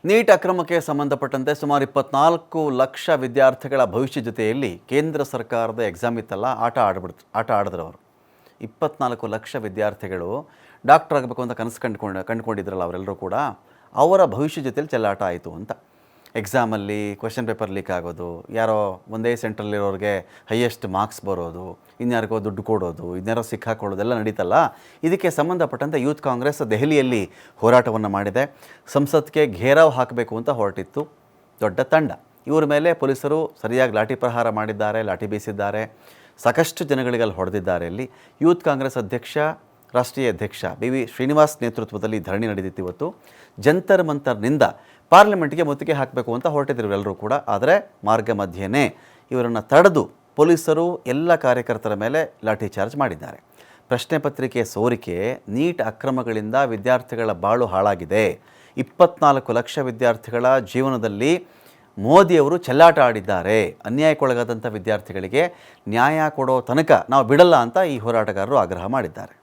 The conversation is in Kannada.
ನೀಟ್ ಅಕ್ರಮಕ್ಕೆ ಸಂಬಂಧಪಟ್ಟಂತೆ ಸುಮಾರು 24 ಲಕ್ಷ ವಿದ್ಯಾರ್ಥಿಗಳ ಭವಿಷ್ಯ ಜೊತೆಯಲ್ಲಿ ಕೇಂದ್ರ ಸರ್ಕಾರದ ಎಕ್ಸಾಮ್ ಇತ್ತಲ್ಲ, ಆಟ ಆಡಿದ್ರು ಅವರು. 24 ಲಕ್ಷ ವಿದ್ಯಾರ್ಥಿಗಳು ಡಾಕ್ಟರ್ ಆಗಬೇಕು ಅಂತ ಕನಸು ಕಂಡುಕೊಂಡಿದ್ರಲ್ಲ ಅವರೆಲ್ಲರೂ ಕೂಡ, ಅವರ ಭವಿಷ್ಯ ಜೊತೆಯಲ್ಲಿ ಚೆಲ್ಲಾಟ ಆಯಿತು ಅಂತ. ಎಕ್ಸಾಮಲ್ಲಿ ಕ್ವೆಶ್ಚನ್ ಪೇಪರ್ ಲೀಕ್ ಆಗೋದು, ಯಾರೋ ಒಂದೇ ಸೆಂಟ್ರಲ್ಲಿರೋರಿಗೆ ಹೈಯೆಸ್ಟ್ ಮಾರ್ಕ್ಸ್ ಬರೋದು, ಇನ್ಯಾರಿಗೋ ದುಡ್ಡು ಕೊಡೋದು, ಇನ್ಯಾರೋ ಸಿಕ್ಕಾಕೊಳ್ಳೋದೆಲ್ಲ ನಡೀತಲ್ಲ. ಇದಕ್ಕೆ ಸಂಬಂಧಪಟ್ಟಂತೆ ಯೂತ್ ಕಾಂಗ್ರೆಸ್ ದೆಹಲಿಯಲ್ಲಿ ಹೋರಾಟವನ್ನು ಮಾಡಿದೆ. ಸಂಸತ್ಗೆ ಘೇರಾವ್ ಹಾಕಬೇಕು ಅಂತ ಹೊರಟಿತ್ತು ದೊಡ್ಡ ತಂಡ. ಇವರ ಮೇಲೆ ಪೊಲೀಸರು ಸರಿಯಾಗಿ ಲಾಠಿ ಪ್ರಹಾರ ಮಾಡಿದ್ದಾರೆ, ಲಾಠಿ ಬೀಸಿದ್ದಾರೆ, ಸಾಕಷ್ಟು ಜನಗಳಿಗೆ ಅಲ್ಲಿ ಹೊಡೆದಿದ್ದಾರೆ. ಇಲ್ಲಿ ಯೂತ್ ಕಾಂಗ್ರೆಸ್ ರಾಷ್ಟ್ರೀಯ ಅಧ್ಯಕ್ಷ ಬಿ ಶ್ರೀನಿವಾಸ್ ನೇತೃತ್ವದಲ್ಲಿ ಧರಣಿ ನಡೆದಿತ್ತು ಇವತ್ತು. ಜಂತರ್ ಮಂತರ್ನಿಂದ ಪಾರ್ಲಿಮೆಂಟ್ಗೆ ಮುತ್ತಿಗೆ ಹಾಕಬೇಕು ಅಂತ ಹೊರಟಿದ್ರು ಎಲ್ಲರೂ ಕೂಡ. ಆದರೆ ಮಾರ್ಗ ಮಧ್ಯೆಯೇ ಇವರನ್ನು ತಡೆದು ಪೊಲೀಸರು ಎಲ್ಲ ಕಾರ್ಯಕರ್ತರ ಮೇಲೆ ಲಾಠಿ ಚಾರ್ಜ್ ಮಾಡಿದ್ದಾರೆ. ಪ್ರಶ್ನೆ ಪತ್ರಿಕೆ ಸೋರಿಕೆ, ನೀಟ್ ಅಕ್ರಮಗಳಿಂದ ವಿದ್ಯಾರ್ಥಿಗಳ ಬಾಳು ಹಾಳಾಗಿದೆ. 24 ಲಕ್ಷ ವಿದ್ಯಾರ್ಥಿಗಳ ಜೀವನದಲ್ಲಿ ಮೋದಿಯವರು ಚೆಲ್ಲಾಟ ಆಡಿದ್ದಾರೆ. ಅನ್ಯಾಯಕ್ಕೊಳಗಾದಂಥ ವಿದ್ಯಾರ್ಥಿಗಳಿಗೆ ನ್ಯಾಯ ಕೊಡೋ ತನಕ ನಾವು ಬಿಡಲ್ಲ ಅಂತ ಈ ಹೋರಾಟಗಾರರು ಆಗ್ರಹ ಮಾಡಿದ್ದಾರೆ.